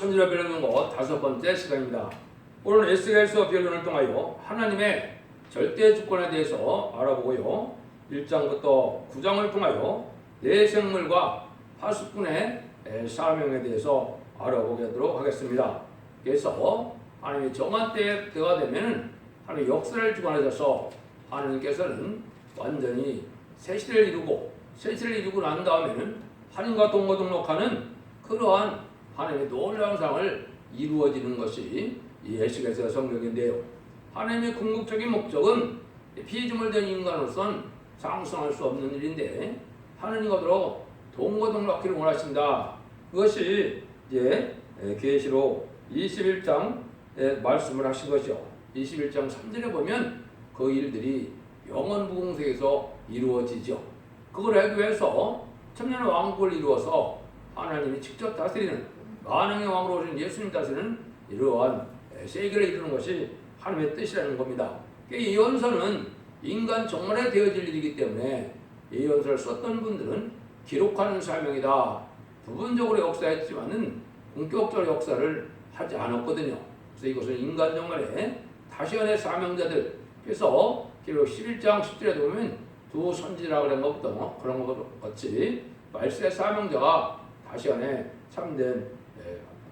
선지자 변론하는 것 5번째 시간입니다. 오늘 에스겔서 변론을 통하여 하나님의 절대 주권에 대해서 알아보고요. 1장부터 9장을 통하여 내 생물과 파수꾼의 사명에 대해서 알아보도록 하겠습니다. 그래서 하나님의 정한 때가 되면 하나님의 역사를 주관하셔서 하나님께서는 완전히 새 시대를 이루고 새 시대를 이루고 난 다음에는 하나님과 동거동록하는 그러한 하나님의 놀라운 상을 이루어지는 것이 이 에스겔서 성경인데요. 하나님의 궁극적인 목적은 피조물된 인간으로서는 상상할 수 없는 일인데 하나님과로 동거동락하기를 원하신다. 그것이 이제 계시록 21장에 말씀을 하신 것이요. 21장 3절에 보면 그 일들이 영원 무궁색에서 이루어지죠. 그걸 하기 위해서 천년 왕국을 이루어서 하나님이 직접 다스리는 만왕의 왕으로 오신 예수님 다스리는 이러한 세계를 이루는 것이 하나님의 뜻이라는 겁니다. 예언서는 인간 정말에 되어질 일이기 때문에 예언서를 썼던 분들은 기록하는 사명이다. 부분적으로 역사했지만은 본격적으로 역사를 하지 않았거든요. 그래서 이것은 인간 정말에 다시언의 사명자들. 그래서 기록 11장 10절에 보면 두 선지자라고 그런 것부터 그런 것 같이 말세의 사명자가 다시언의 참된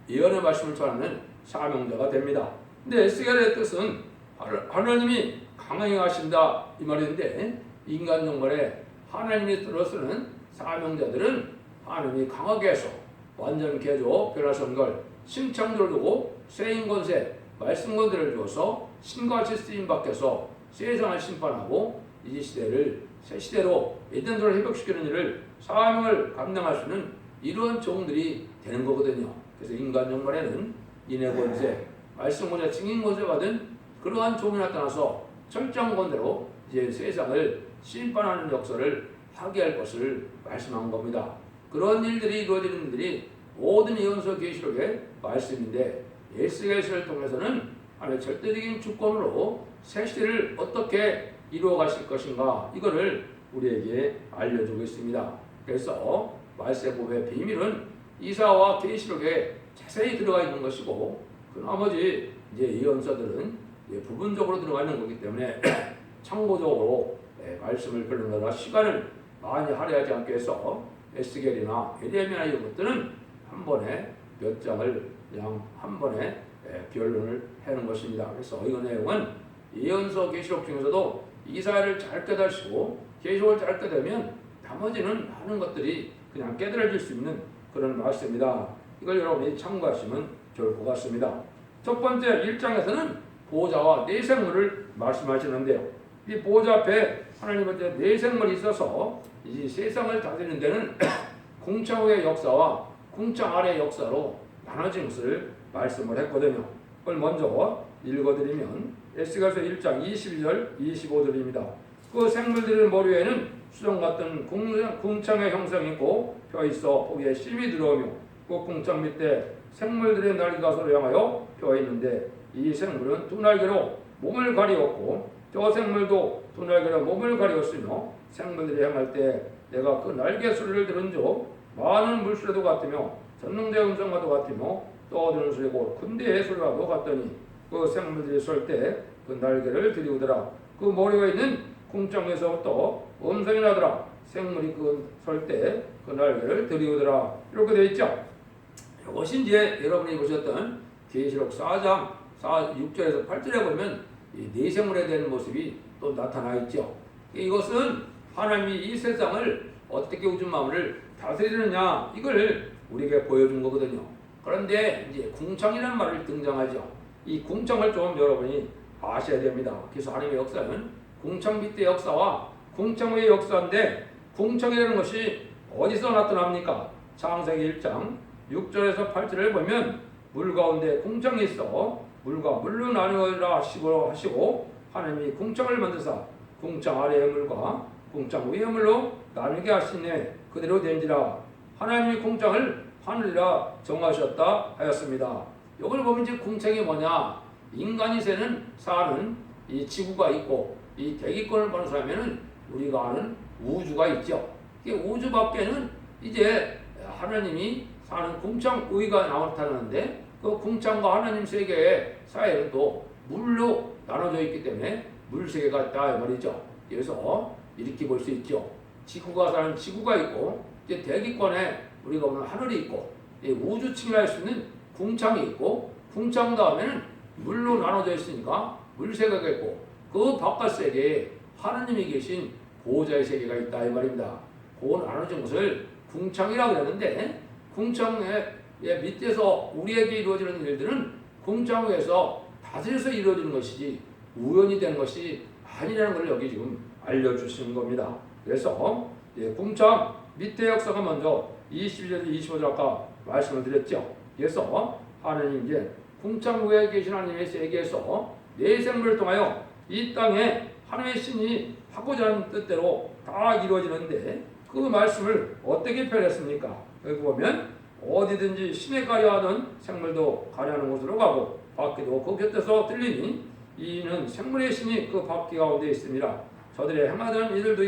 예언의 말씀을 전하는 사명자가 됩니다. 근데 에스겔의 뜻은 하나님이 강행하신다 이 말인데 인간 정말에 하나님이 들어서는 사명자들은 하나님이 강하게 해서 완전 개조 변화선 걸 신창조를 두고 세인 권세 말씀 권세를 주어서 신같이 쓰임 밖에서 세상을 심판하고 이 시대를 새 시대로 예전대로 회복시키는 일을 사명을 감당할 수 있는 이러한 종들이 되는 거거든요. 그래서 인간 정말에는 인의 권세, 말씀 권세, 증인 권세 받은 그러한 종이 나타나서 철저한 권대로 이제 세상을 심판하는 역사를 하게 할 것을 말씀한 겁니다. 그런 일들이 이루어지는 일들이 모든 예언서 계시록의 말씀인데 에스겔서를 통해서는 하나님의 절대적인 주권으로 새 시대를 어떻게 이루어 가실 것인가 이거를 우리에게 알려주고 있습니다. 그래서 말세법의 비밀은 이사와 계시록에 자세히 들어가 있는 것이고 그 나머지 이제 예언서들은 이제 부분적으로 들어가 있는 거기 때문에 참고적으로 말씀을 변론하다 시간을 많이 할애하지 않기 위해서 에스겔이나 에레미야 이런 것들은 한 번에 몇 장을 그냥 한 번에 변론을 해놓은 것입니다. 그래서 이 내용은 예언서 계시록 중에서도 이사야를 잘 깨달으시고 계시록을 잘 깨달으면 나머지는 많은 것들이 그냥 깨달아질 수 있는 그런 말씀입니다. 이걸 여러분이 참고하시면 좋을 것 같습니다. 첫 번째 1장에서는 보호자와 네 생물을 말씀하시는데요. 이 보호자 앞에 하나님한테 네 생물이 있어서 이 세상을 다스리는 데는 궁창 후의 역사와 궁창 아래의 역사로 나눠진 것을 말씀을 했거든요. 그걸 먼저 읽어드리면 에스겔서 1장 22절 25절입니다. 그 생물들의 머리에는 수정 같은 궁창의 형상이 있고 뼈 있어 거기에 심이 들어오며 그 궁창 밑에 생물들의 날개가 서로 향하여 뼈 있는데 이 생물은 두 날개로 몸을 가리었고 저 생물도 두 날개로 몸을 가리었으며 생물들이 향할 때 내가 그 날개 소리를 들은 적 많은 물소리도 같으며 전능대 음성과도 같으며 떠드는 소리고 군대의 소리와도 같더니 그 생물들이 설 때 그 날개를 들이우더라. 그 머리가 있는 궁창에서부터 음성이 나더라. 생물이 그 설 때 그 날개를 들이우더라. 이렇게 되어 있죠. 이것이 이제 여러분이 보셨던 계시록 4장 6절에서 8절에 보면 이 네 생물에 대한 모습이 또 나타나 있죠. 이것은 하나님이 이 세상을 어떻게 우주 만물을 다스리느냐 이걸 우리에게 보여준 거거든요. 그런데 이제 궁창이라는 말을 등장하죠. 이 궁창을 좀 여러분이 아셔야 됩니다. 그래서 하나님의 역사는 궁창 밑의 역사와 궁창 위의 역사인데 궁창이라는 것이 어디서 나타납니까? 창세기 1장 6절에서 8절을 보면 물 가운데 궁창이 있어 물과 물로 나누어라 하시고 하나님이 궁창을 만드사 궁창 아래의 물과 궁창 위의 물로 나누게 하시네 그대로 된지라 하나님이 궁창을 하늘이라 정하셨다 하였습니다. 이걸 보면 이제 궁창이 뭐냐? 인간이 사는 이 지구가 있고 이 대기권을 보는 사람에는 우리가 아는 우주가 있죠. 이 우주 밖에는 이제 하나님이 사는 궁창의가 나타나는데 그 궁창과 하나님 세계의 사이에는 또 물로 나눠져 있기 때문에 물 세계가 있다 이 말이죠. 그래서 이렇게 볼 수 있죠. 지구가 사는 지구가 있고 이제 대기권에 우리가 보는 하늘이 있고 우주층이라 할 수 있는 궁창이 있고 궁창 다음에는 물로 나눠져 있으니까 물 세계가 있고 그 바깥 세계에 하나님이 계신 보호자의 세계가 있다 이 말입니다. 그 나눠진 것을 궁창이라고 그러는데 궁창의 밑에서 우리에게 이루어지는 일들은 궁창 위에서 다스려서 이루어지는 것이지 우연히 되는 것이 아니라는 것을 여기 지금 알려주시는 겁니다. 그래서 궁창 밑에 역사가 먼저 22절 25절 아까 말씀을 드렸죠. 그래서 하나님 이제 궁창 위에 계신 하나님의 세계에서 내 생물을 통하여 이 땅에 하나님의 신이 하고자 하는 뜻대로 다 이루어지는데 그 말씀을 어떻게 표현했습니까? 여기 보면 어디든지 신에 가려하는 생물도 가려하는 곳으로 가고 바퀴도 그 곁에서 들리니 이는 생물의 신이 그 바퀴 가운데 있습니다. 저들이 행하던 이들도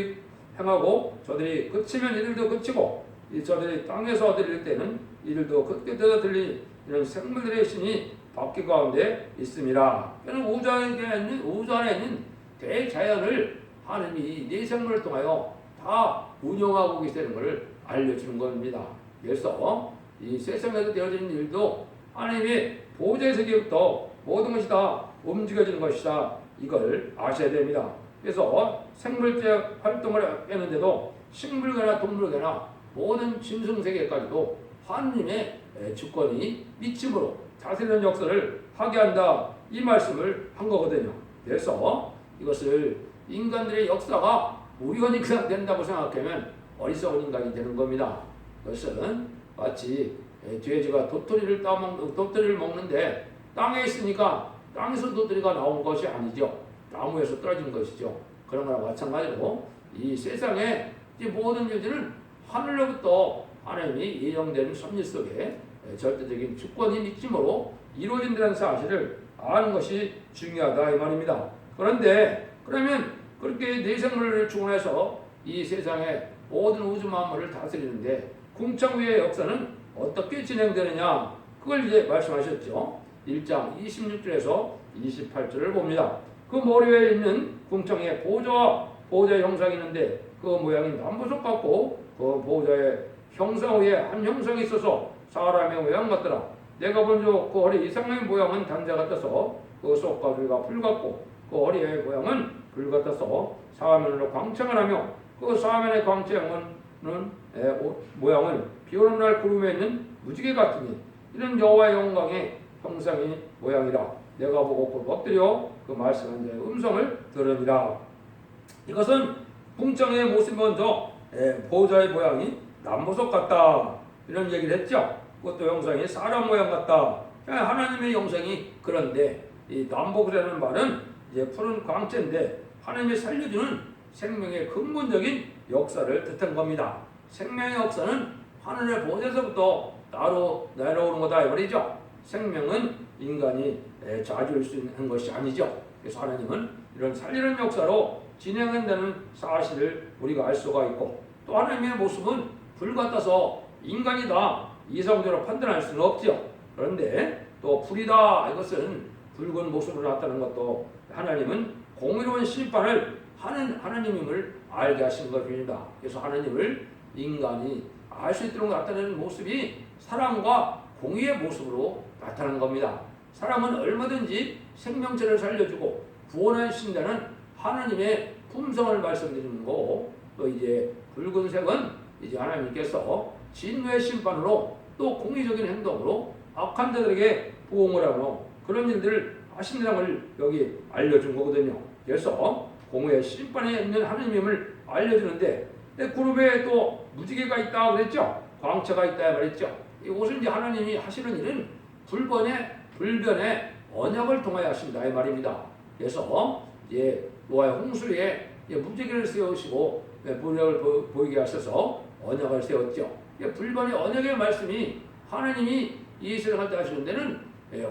행하고 저들이 그치면 이들도 그치고 저들이 땅에서 들릴 때는 이들도 그 곁에서 들리니 이런 생물들의 신이 바퀴 가운데 있습니다. 우주 안에 있는 대자연을 하나님이 네 생물을 통하여 다 운영하고 계시는 것을 알려주는 겁니다. 그래서 이 세상에서 되어지는 일도 하나님의 보호자의 세계부터 모든 것이 다 움직여지는 것이다. 이걸 아셔야 됩니다. 그래서 생물체 활동을 했는데도 식물계나 동물계나 모든 짐승세계까지도 하나님의 주권이 믿음으로 다스리는 역사를 하게 한다. 이 말씀을 한 거거든요. 그래서 이것을 인간들의 역사가 우연히 그냥 된다고 생각하면 어리석은 인간이 되는 겁니다. 그것은 마치 돼지가 도토리를 먹는데 땅에 있으니까 땅에서 도토리가 나온 것이 아니죠. 나무에서 떨어진 것이죠. 그런 거랑 마찬가지로 이 세상의 모든 일들은 하늘로부터 하나님이 예정된 섭리 속에 절대적인 주권이 믿음으로 이루어진다는 사실을 아는 것이 중요하다 이 말입니다. 그런데 그러면 그렇게 내 생물을 충원해서 이 세상의 모든 우주 만물을 다스리는데 궁창 위의 역사는 어떻게 진행되느냐 그걸 이제 말씀하셨죠. 1장 26절에서 28절을 봅니다. 그 머리 위에 있는 궁창에 보호자의 형상이 있는데 그 모양이 남보석 같고 그 보호자의 형상 위에 한 형상이 있어서 사람의 모양 같더라. 내가 본 적 그 허리 이상의 모양은 단자 같아서 그 속가지가 풀 같고 그 허리의 모양은 불 같아서 사면으로 광채가 나며 그 사면의 광채는 모양은 비오는 날 구름에 있는 무지개 같으니 이런 여호와의 영광의 형상이 모양이라. 내가 보고 엎드려 그 말씀한 자의 음성을 들으니라. 이것은 궁창의 모습 먼저 보호자의 모양이 남보석 같다 이런 얘기를 했죠. 그것도 형상이 사람 모양 같다. 하나님의 형상이 그런데 이 남보석이라는 말은 이제 푸른 광채인데 하나님이 살려주는 생명의 근본적인 역사를 뜻한 겁니다. 생명의 역사는 하늘의 보호자에서부터 따로 내려오는 거다 이 말이죠. 생명은 인간이 자주일 수 있는 것이 아니죠. 그래서 하나님은 이런 살리는 역사로 진행한다는 사실을 우리가 알 수가 있고 또 하나님의 모습은 불 같아서 인간이 다 이성적으로 판단할 수는 없죠. 그런데 또 불이다 이것은 붉은 모습으로 나타나는 것도 하나님은 공의로운 심판을 하는 하나님임을 알게 하신 것입니다. 그래서 하나님을 인간이 알 수 있도록 나타내는 모습이 사랑과 공의의 모습으로 나타나는 겁니다. 사람은 얼마든지 생명체를 살려주고 구원하신다는 하나님의 품성을 말씀드리는 거고 또 이제 붉은색은 이제 하나님께서 진노의 심판으로 또 공의적인 행동으로 악한 자들에게 보응을 하고 그런 일들을 하신다는 걸 여기 알려준 거거든요. 그래서 공의의 심판에 있는 하나님임을 알려주는데 구름에 또 무지개가 있다고 그랬죠. 광채가 있다 말했죠. 이것은 이제 하나님이 하시는 일은 불변의 언약을 통하여 하신다 이 말입니다. 그래서 이제 노아의 홍수 위에 무지개를 세우시고 무력을 보이게 하셔서 언약을 세웠죠. 불변의 언약의 말씀이 하나님이 이 세상을 때 하시는 데는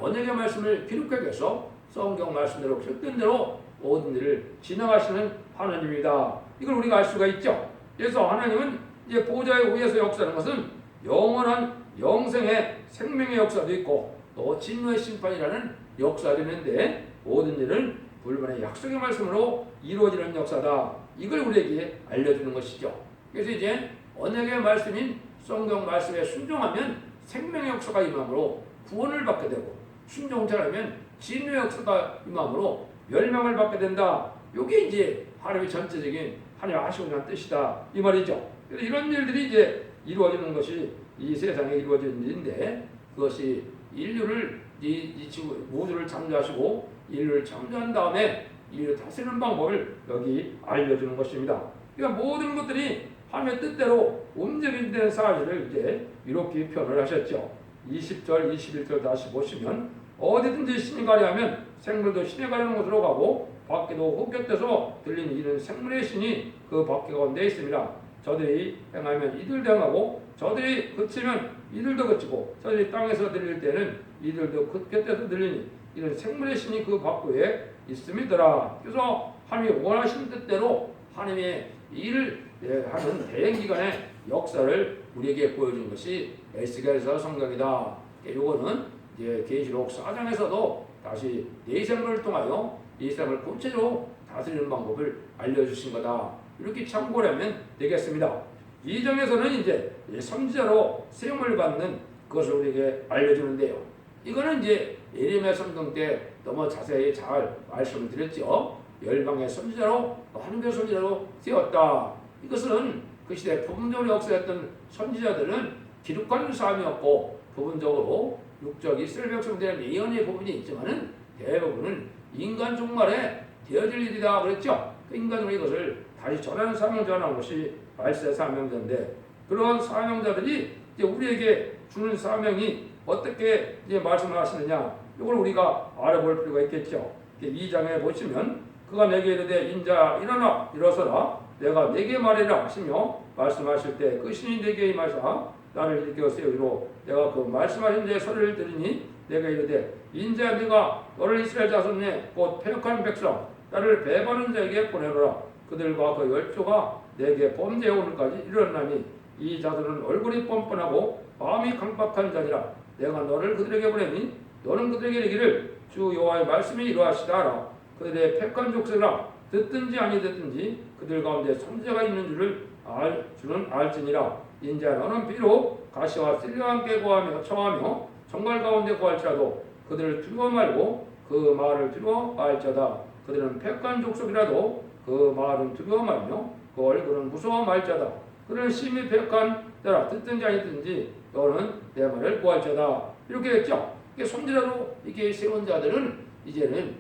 언약의 말씀을 기록하기 위해서 성경 말씀대로 뜻된 대로 모든 일을 진행하시는 하나님이다. 이걸 우리가 알 수가 있죠. 그래서 하나님은 이제 보호자의 위에서 역사하는 것은 영원한 영생의 생명의 역사도 있고 또 진노의 심판이라는 역사도 있는데 모든 일은 불변의 약속의 말씀으로 이루어지는 역사다. 이걸 우리에게 알려주는 것이죠. 그래서 이제 언약의 말씀인 성경 말씀에 순종하면 생명의 역사가 임함으로 구원을 받게 되고 순종자라면 진노의 역사가 임함으로 멸망을 받게 된다. 이게 이제 하나님의 전체적인 하나님의 하시고자 뜻이다. 이 말이죠. 그래서 이런 일들이 이제 이루어지는 것이 이 세상에 이루어지는 일인데 그것이 인류를 이 지구 모두를 창조하시고 인류를 창조한 다음에 인류를 다스리는 방법을 여기 알려주는 것입니다. 그러니까 모든 것들이 하나님의 뜻대로 움직이는 사실을 이제 이렇게 표현을 하셨죠. 20절, 21절 다시 보시면 어디든지 신이 가려하면 생물도 신이 가려는 곳으로 가고 밖에도 헛곁에서 들리는 이는 생물의 신이 그 밖에 가운데 있습니다. 저들이 행하면 이들도 행하고 저들이 그치면 이들도 그치고 저들이 땅에서 들릴 때는 이들도 헛곁에서 들리니 이런 생물의 신이 그 밖에 있음이더라. 그래서 하나님이 원하시는 뜻대로 하나님의 일을 하는 대행기관의 역사를 우리에게 보여준 것이 에스겔서 성경이다. 이거는 이제 계시록 4장에서도 다시 내 생물을 통하여 이 생을 본체로 다스리는 방법을 알려주신 거다. 이렇게 참고하면 되겠습니다. 2장에서는 이제 선지자로 세움을 받는 것을 우리에게 알려주는데요. 이거는 이제 예레미야 성경 때 너무 자세히 잘 말씀을 드렸죠. 열방의 선지자로 하나님의 선지자로 세웠다. 이것은 그 시대 부분적으로 역사했던 선지자들은 기록하는 사람이었고 부분적으로 육적 이스라엘 백성들의 예언의 부분이 있지만은 대부분은 인간 종말에 되어질 일이다 그랬죠. 그 인간으로 이것을 다시 전하는 사명자라는 것이 말세 사명자인데 그러한 사명자들이 이제 우리에게 주는 사명이 어떻게 이제 말씀을 하시느냐 이걸 우리가 알아볼 필요가 있겠죠. 2장에 보시면 그가 내게 이르되 인자 일어나 일어서라 내가 내게 말하라 하시며 말씀하실 때 그 신이 내게 임하사 나를 일으켜 세우기로 내가 그 말씀하신 자의 소리를 들으니 내가 이르되 인자 네가 너를 이스라엘 자손에 곧 패역한 백성 나를 배반하는 자에게 보내노라 그들과 그 열조가 내게 범죄해 오늘까지 이르렀나니 이 자들은 얼굴이 뻔뻔하고 마음이 강박한 자니라 내가 너를 그들에게 보내니 너는 그들에게 이르기를 주 여호와의 말씀이 이러하시다 하라 그들의 패역한 족속이라 듣든지 아니 듣든지 그들 가운데 선지자가 있는 줄은 알지니라 인자 너는 비록 가시와 쓸려와 함께 구하며 청하며 정갈 가운데 구할지라도 그들을 두려워 말고 그 말을 두려워 말자다 그들은 패역한 족속이라도 그 말은 두려워 말며 그 얼굴은 무서워 말자다 그들은 심히 패역한 자라 듣든지 아니 듣든지 너는 내 말을 구할자다 이렇게 했죠. 이게 선지자로 이렇게 세운 자들은 이제는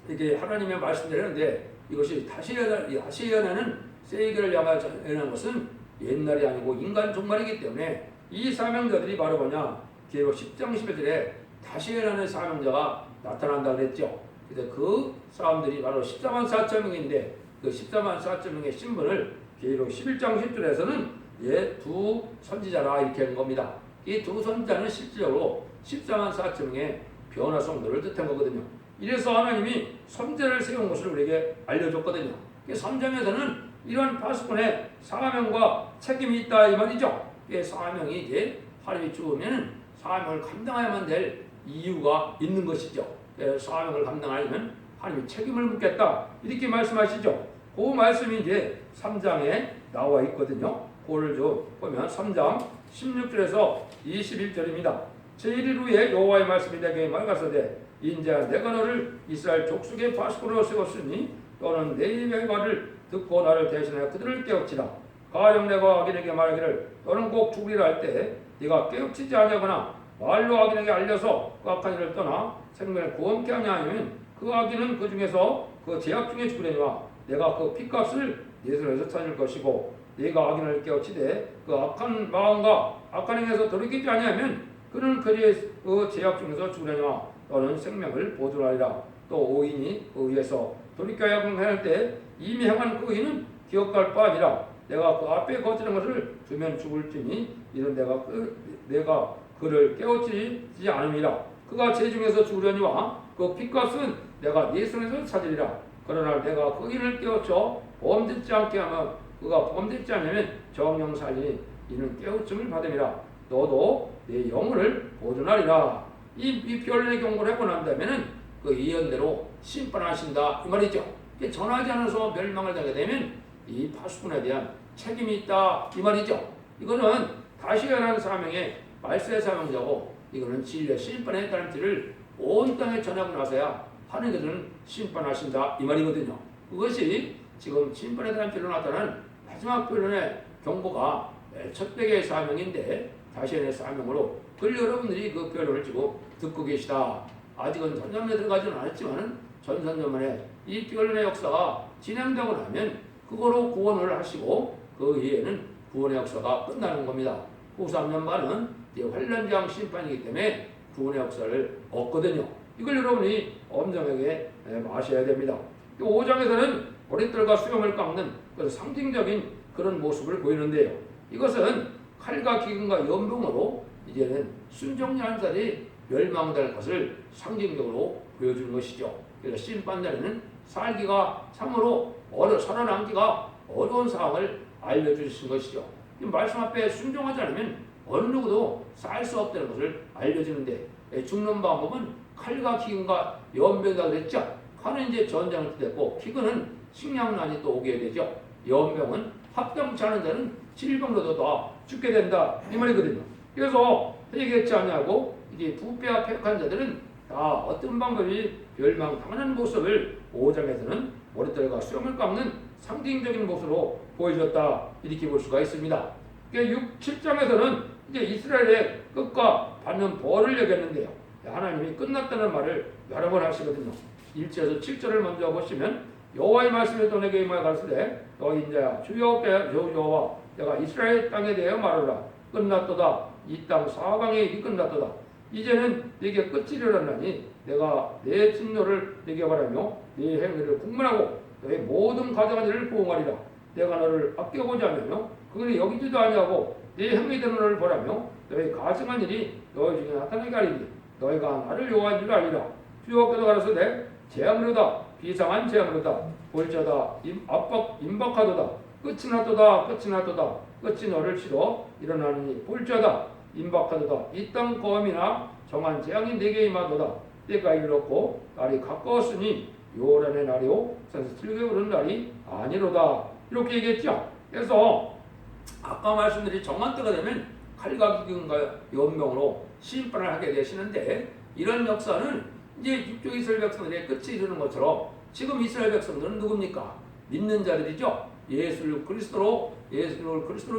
이게 하나님의 말씀대로인데 이것이 다시 예언하는 세계를 향한 것은 옛날이 아니고 인간 종말이기 때문에 이 사명자들이 바로 뭐냐 계로 10장 11절에 다시 예언하는 사명자가 나타난다 그랬죠. 그래서 그 사람들이 바로 14만 4천 명인데 그 14만 4천 명의 신분을 계로 11장 10절에서는 두 선지자라 이렇게 하는 겁니다. 이 두 선지자는 실질적으로 14만 4천 명의 변화 성도를 뜻한 거거든요. 이래서 하나님이 선지자를 세운 것을 우리에게 알려줬거든요. 3장에서는 이런 파수꾼의 사명과 책임이 있다 이 말이죠. 사명이 이제 하나님이 주으면 사명을 감당해야만 될 이유가 있는 것이죠. 사명을 감당하려면 하나님이 책임을 묻겠다 이렇게 말씀하시죠. 그 말씀이 이제 3장에 나와 있거든요. 그걸 좀 보면 3장 16절에서 21절입니다. 제1일 후에 여호와의 말씀이 내게 말가서되 인자 내가 너를 이스라엘 족속의 파수꾼으로 세웠으니 너는 내 입의 말을 듣고 나를 대신하여 그들을 깨우치라. 가령 내가 악인에게 말하기를 너는 꼭 죽으리라 할 때 네가 깨우치지 아니하거나 말로 악인에게 알려서 그 악한 일을 떠나 생명을 구원케 하냐 하면 그 악인은 그 중에서 그 죄악 중에 죽으려니와 내가 그 핏값을 네 손에서 찾을 것이고 네가 악인을 깨우치되 그 악한 마음과 악한 행에서 돌이키지 아니하면 그는 그 죄악 중에서 죽으려니와 너는 생명을 보존하리라. 또 오인이 그 위에서 돌이켜야 행할 때 이미 행한 그 의는 기억할 바 아니라 내가 그 앞에 거치는 것을 두면 죽을지니 이는 내가 그를 깨우치지 않음이라. 그가 죄 중에서 죽으려니와 그 핏값은 내가 네 손에서 찾으리라. 그러나 내가 그 의인을 깨우쳐 범죄치 않게 하면 그가 범죄치 않으면 정령 살리니 이는 깨우침을 받음이라. 너도 내 영혼을 보존하리라. 이 변론의 경고를 해고 난 다음에는 그 예언대로 심판하신다 이 말이죠. 전하지 않아서 멸망을 당하게 되면 이 파수꾼에 대한 책임이 있다 이 말이죠. 이거는 다시 일어나는 사명의 말세의 사명자고 이거는 진리의 심판에 따른 길을 온 땅에 전하고 나서야 하느님은 심판하신다 이 말이거든요. 그것이 지금 심판에 대한 길로 나타난 마지막 변론의 경고가 첫 배의 사명인데 자신의 사명으로 그걸 여러분들이 그 변론을 지금 듣고 계시다. 아직은 전산면에 들어가지는 않았지만 전산면에 이 변론의 역사가 진행되고 나면 그거로 구원을 하시고 그 이후에는 구원의 역사가 끝나는 겁니다. 후 3년반은 환란장 심판이기 때문에 구원의 역사를 얻거든요. 이걸 여러분이 엄정하게 마셔야 됩니다. 5장에서는 어린들과 수염을 깎는 그런 상징적인 그런 모습을 보이는데요. 이것은 칼과 기근과 연병으로 이제는 순종자 한 살이 멸망될 것을 상징적으로 보여주는 것이죠. 그래서 심판날에는 살기가 참으로 살아남기가 어려운 상황을 알려주신 것이죠. 이 말씀 앞에 순종하지 않으면 어느 누구도 살 수 없다는 것을 알려주는데 죽는 방법은 칼과 기근과 연병이라고 그랬죠. 칼은 이제 전장을 뜻했고 기근은 식량난이 또 오게 되죠. 연병은 합당치 않은 자는 질병으로도 다 죽게 된다 이 말이거든요. 그래서 회개치 않냐고 이게 부패와 폐역한 자들은 다 어떤 방법이 멸망당하는 모습을 5장에서는 머리털과 수염을 깎는 상징적인 모습으로 보여줬다 이렇게 볼 수가 있습니다. 6, 7장에서는 이제 이스라엘의 끝과 받는 벌을 얘기했는데요. 하나님이 끝났다는 말을 여러 번 하시거든요. 1절에서 7절을 먼저 보시면 여호와의 말씀을 또 내게 임하여 가르치되 너 인자야 주 여호와 내가 이스라엘 땅에 대하여 말하라. 끝났도다. 이 땅 사방의 일이 끝났도다. 이제는 네게 끝이 일어났나니 내가 내 진노를 네게 바라며 네 행위를 국문하고 너의 모든 가정한 일을 보응하리라. 내가 너를 아껴보지 않으며 그들이 여기지도 아니하고 네 행위되는 너를 보라며 너의 가증한 일이 너희 중에 나타나게 하리니 너희가 나를 여호와인 줄 알리라. 주 여호와께서 가라사대 재앙으로다 비상한 재앙으로다 볼자다 임박하도다 끝이 났도다 끝이 났도다 끝이 너를 치러 일어나느니 볼자다 임박하도다 이 땅 거함이나 정한 재앙이 내게 임하도다 때가 이르렀고 날이 가까웠으니 요란의 날이요 산에서 들게 오르는 날이 아니로다 이렇게 얘기했죠. 그래서 아까 말씀드린 정한 때가 되면 칼과 기근과 연병으로 심판을 하게 되시는데 이런 역사는 이제 육조 이스라엘 백성들의 끝이 이르는 것처럼 지금 이스라엘 백성들은 누굽니까? 믿는 자들이죠. 예수를 그리스도로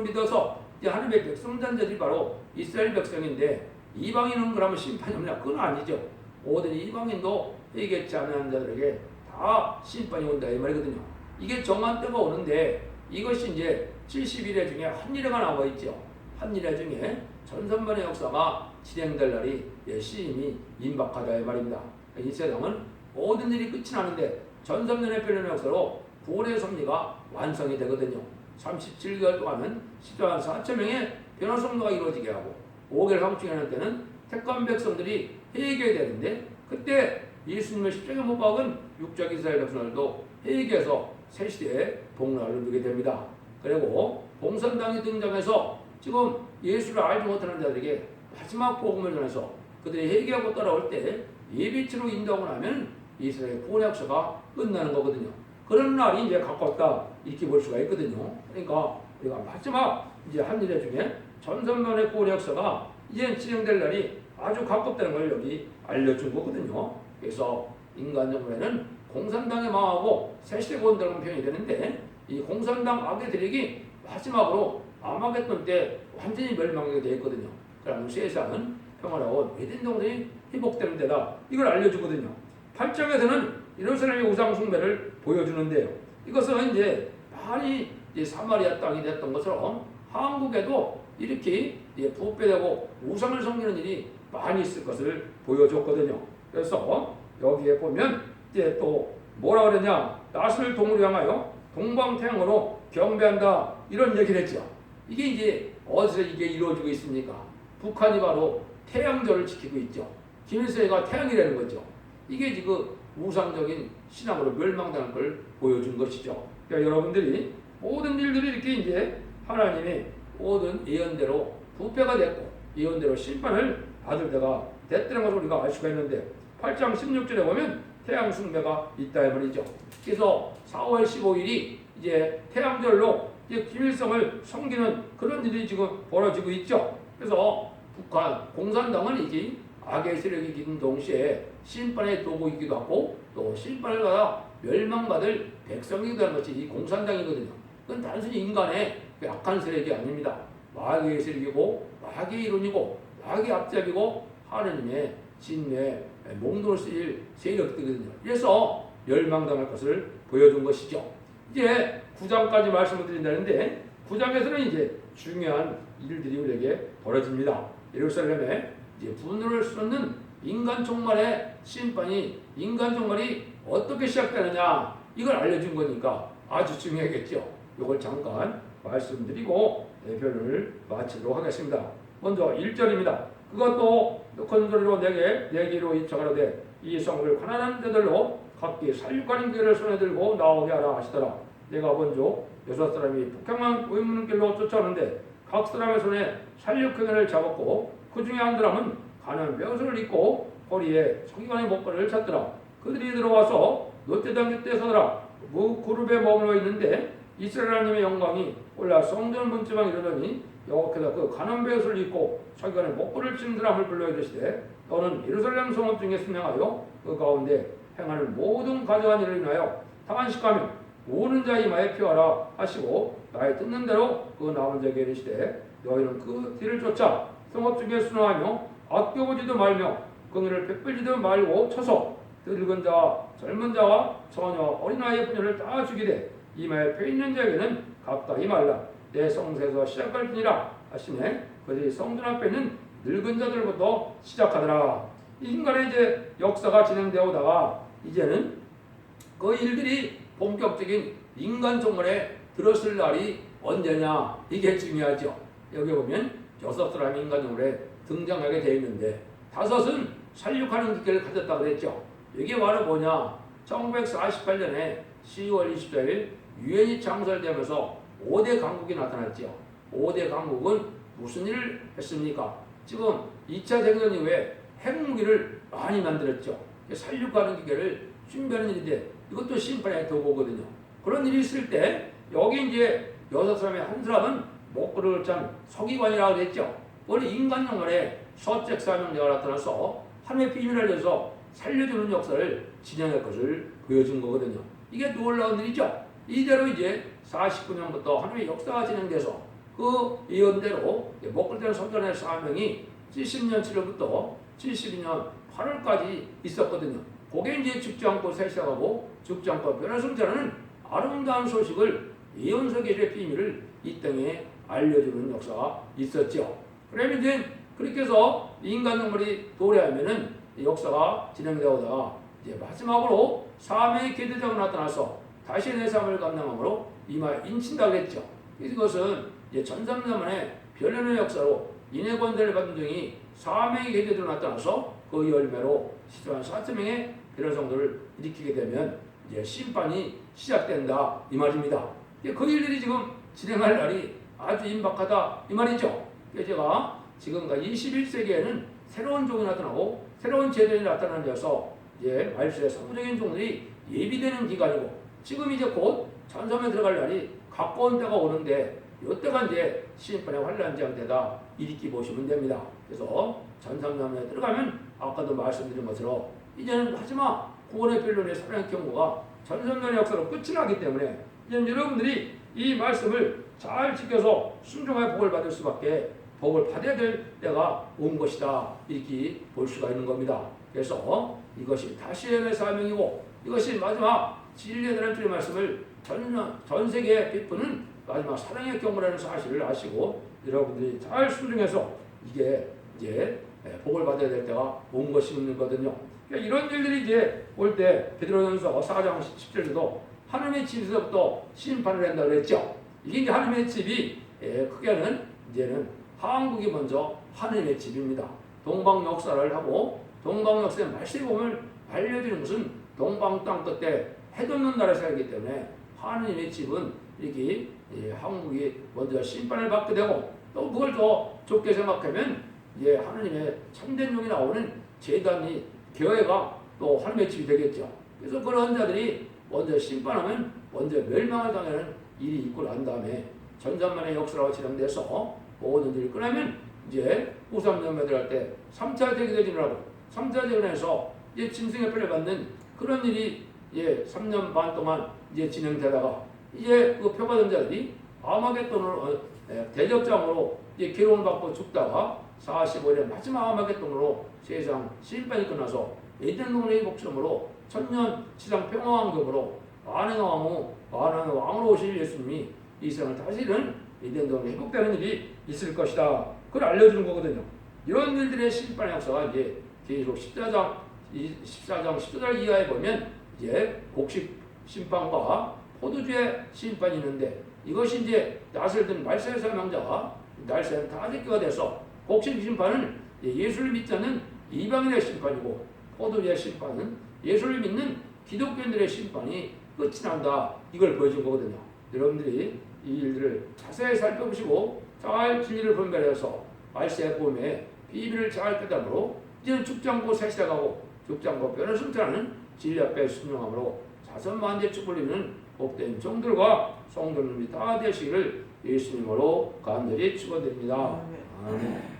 믿어서 이제 하나님의 백성단들이 바로 이스라엘 백성인데 이방인은 그러면 심판이 없냐? 그건 아니죠. 모든 이방인도 회개치 않는 자들에게 다 심판이 온다 이 말이거든요. 이게 정한 때가 오는데 이것이 이제 70일의 중에 한 일회가 나와 있죠. 한 일회 중에 전선반의 역사가 진행될 날이 시임이 임박하다 이 말입니다. 이 세상은 모든 일이 끝이 나는데 전선년의 변론의 역사로 구원의 섭리가 완성이 되거든요. 37개월 동안은 14만 4천 명의 변화 성도가 이루어지게 하고 5개월 황충하는 때는 택한 백성들이 회개되는데 그때 예수님을 십자가에 못 박은 육적 이스라엘 백성들도 회개해서 새 시대에 복락을 누리게 됩니다. 그리고 공산당이 등장해서 지금 예수를 알지 못하는 자들에게 마지막 복음을 전해서 그들이 회개하고 따라올 때 예비치로 인도하고 나면 이스라엘 구원의 역사가 끝나는 거거든요. 그런 날이 이제 가깝다 이렇게 볼 수가 있거든요. 그러니까 우리가 마지막 이제 한 일회 중에 전선만의 구원의 역사가 이제 진행될 날이 아주 가깝다는 걸 여기 알려준 거거든요. 그래서 인간 정부에는 공산당이 망하고 새시대 구원당은 표현이 되는데 이 공산당 악의 대력이 마지막으로 아마겟돈 때 완전히 멸망하게 되어 있거든요. 그러면 세상은 평화로운 에덴 동산이 회복되는 데다 이걸 알려주거든요. 8장에서는 예루살렘의 우상 숭배를 보여주는데요. 이것은 이제 많이 이제 사마리아 땅이 됐던 것처럼 한국에도 이렇게 부패되고 우상을 섬기는 일이 많이 있을 것을 보여줬거든요. 그래서 여기에 보면 이제 또 뭐라 그러냐, 낯을 동으로 향하여 동방태양으로 경배한다 이런 얘기를 했죠. 이게 이제 어디서 이게 이루어지고 있습니까? 북한이 바로 태양절을 지키고 있죠. 김일성이가 태양이라는 거죠. 이게 지금 우상적인 신앙으로 멸망당할 걸 보여준 것이죠. 그러니까 여러분들이 모든 일들이 이렇게 이제 하나님의 모든 예언대로 부패가 됐고 예언대로 심판을 받을 때가 됐다는 것을 우리가 알 수가 있는데 8장 16절에 보면 태양 숭배가 있다 이 말이죠. 그래서 4월 15일이 이제 태양절로 이제 김일성을 섬기는 그런 일이 지금 벌어지고 있죠. 그래서 북한 공산당은 이제 악의 세력이긴 동시에 심판의 도구이기도 하고 또 심판을 받아 멸망받을 백성이기도 하는 것이 이 공산당이거든요. 그건 단순히 인간의 약한 세력이 아닙니다. 마귀의 세력이고 마귀의 이론이고 마귀의 앞잡이고 하느님의 진노에 몽돌 쓰일 세력들이거든요. 그래서 멸망당할 것을 보여준 것이죠. 이제 9장까지 말씀을 드린다는데 9장에서는 이제 중요한 일들이 우리에게 벌어집니다. 예루살렘에 이제 분노를 쏟는 인간 종말의 심판이 인간 종말이 어떻게 시작되느냐 이걸 알려준 거니까 아주 중요하겠죠. 이걸 잠깐 말씀드리고 변론을 마치도록 하겠습니다. 먼저 1절입니다. 그것도 큰 소리로 내게로 입혀가로되 이 성을 가난한 자들로 각기 살육하는 길을 손에 들고 나오게 하라 하시더라. 내가 먼저 6사람이 북향만 의문길로 쫓아오는데 각 사람의 손에 살육행을 잡았고 그 중에 한 사람은 가는 벼슬을 입고 허리에 서기관의 목걸이를 찼더라. 그들이 들어와서 롯데당 곁에 서더라. 그룹에 머물러 있는데 이스라엘 하나님의 영광이 올라 성전 문지방에 이르더니 여호와께서 그 가는 벼슬을 입고 서기관의 목걸이를 친 사람을 불러 이르시되 너는 예루살렘 성읍 중에 순명하여 그 가운데 행하는 모든 가증한 일을 인하여 탄식하며 우는 자 이마에 피하라 하시고 나의 듣는 대로 그 남은 자에게 이르시되 너희는 그 뒤를 쫓아 성읍 중에 순응하며 아껴보지도 말며 긍휼을 베풀지도 말고 쳐서 늙은 자와 젊은 자와 처녀 어린아이의 분열을 다 죽이되 이마에 펴 있는 자에게는 가까이 말라. 내 성소에서 시작할 뿐이라 하시네. 그들이 성전 앞에 있는 늙은 자들부터 시작하더라. 이 인간의 이제 역사가 진행되어 오다가 이제는 그 일들이 본격적인 인간 종말에 들었을 날이 언제냐 이게 중요하죠. 여기 보면 6사람이 인간 종말에 등장하게 되어 있는데 5은 살육하는 기계를 가졌다고 그랬죠. 이게 바로 뭐냐? 1948년에 10월 24일 유엔이 창설되면서 5대 강국이 나타났죠. 5대 강국은 무슨 일을 했습니까? 지금 2차 대전 이후에 핵무기를 많이 만들었죠. 살육하는 기계를 준비하는 일인데 이것도 심판의 도구거든요. 그런 일이 있을 때 여기 이제 6사람의 한 사람은 목걸이를 짠 서기관이라고 그랬죠. 원래 인간 영혼에 서책 사명자가 나타나서 하나님의 비밀을 알려서 살려주는 역사를 진행할 것을 보여준 거거든요. 이게 놀라운 일이죠. 이대로 이제 49년부터 하나님의 역사가 진행돼서 그 예언대로 목걸이된 선전의 사명이 70년 7월부터 72년 8월까지 있었거든요. 그게 이제 죽지 않고 새 시작하고 죽지 않고 변화성자라는 아름다운 소식을 예언서 계시의 비밀을 이 땅에 알려주는 역사가 있었죠. 그러면 이제 그렇게 해서 인간 동물이 도래하면은 역사가 진행되어다가 이제 마지막으로 사명의 계대자가 나타나서 다시 내 삶을 감당함으로 이마에 인친다고 했죠. 이것은 이제 전삼년만에 변론의 역사로 인해 권세를 받은 중이 사명의 계대자로 나타나서 그 열매로 4,000명의 변론 성도를 일으키게 되면 이제 심판이 시작된다 이 말입니다. 그 일들이 지금 진행할 날이 아주 임박하다 이 말이죠. 제가 지금과 21세기에는 새로운 종이 나타나고 새로운 제도이 나타나면서 이제 말씀의 성부적인 종들이 예비되는 기간이고 지금 이제 곧 전섬에 들어갈 날이 가까운 때가 오는데 이때가 이제 심판의 환란장 때다 이렇게 보시면 됩니다. 그래서 전섬에 들어가면 아까도 말씀드린 것처럼 이제는 마지막 구원의 변론의 사랑의 경고가 전섬의 역사로 끝이 나기 때문에 이제 여러분들이 이 말씀을 잘 지켜서 순종하여 복을 받을 수밖에 복을 받아야 될 때가 온 것이다 이렇게 볼 수가 있는 겁니다. 그래서 이것이 다시의 사명이고 이것이 마지막 진리에 대한 주의 말씀을 전 세계에 베푸는 마지막 사랑의 경고라는 사실을 아시고 여러분들이 잘 순종해서 이게 이제 복을 받아야 될 때가 온 것이 있는 거거든요. 그러니까 이런 일들이 이제 올 때 베드로전서 4장 10절에도 하나님의 집에서부터 심판을 한다고 그랬죠. 이게 이제 하나님의 집이 크게는 이제는 한국이 먼저 하나님의 집입니다. 동방 역사를 하고 동방 역사의 말씀을 알려주는 것은 동방 땅 끝에 해돋는 나라에 살기 때문에 하나님의 집은 이렇게 한국이 먼저 심판을 받게 되고 또 그걸 더 좋게 생각하면 이제 하나님의 참된 용이 나오는 제단이 교회가 또 하나님의 집이 되겠죠. 그래서 그런 자들이 먼저 심판하면 먼저 멸망을 당하는 일이 있고 난 다음에 전산만의 역사가 진행돼서 모든 일이 끝나면 이제 우상연매들 할 때 3차 대기대진을 하고 3차 대전에서 이제 짐승의 표를 받는 그런 일이 이제 3년 반 동안 이제 진행되다가 이제 그 표받은 자들이 아마겟돈으로 대적장으로 이제 기록을 받고 죽다가 45일의 마지막 아마겟돈으로 세상 심판이 끝나서 에덴 동네의 복음으로 천년 지상 평화왕국으로 만왕의 왕으로 오실 예수님이 이 세상을 다스리는 에덴 동네 회복되는 일이 있을 것이다. 그걸 알려주는 거거든요. 이런 일들의 심판의 역사가 이제 계속 14장 14절 이하에 보면 이제 곡식 심판과 포도주의 심판이 있는데 이것이 이제 낫을 든 말세의 사명자가 날새는 다 제껴가 돼서 곡식 심판은 예수를 믿지 않는 이방인의 심판이고 포도주의 심판은 예수를 믿는 기독교인들의 심판이 끝이 난다. 이걸 보여준 거거든요. 여러분들이 이 일들을 자세히 살펴보시고 잘 진리를 분별해서 말세의 복음의 비밀을 잘 깨달음으로 이제는 죽장고 새 시작하고 죽장고 뼈를 승천하는 진리 앞에 순종함으로 자선만대 축복을 입는 복된 종들과 성도님이 다 되시기를 예수님으로 간절히 축원드립니다. 아멘.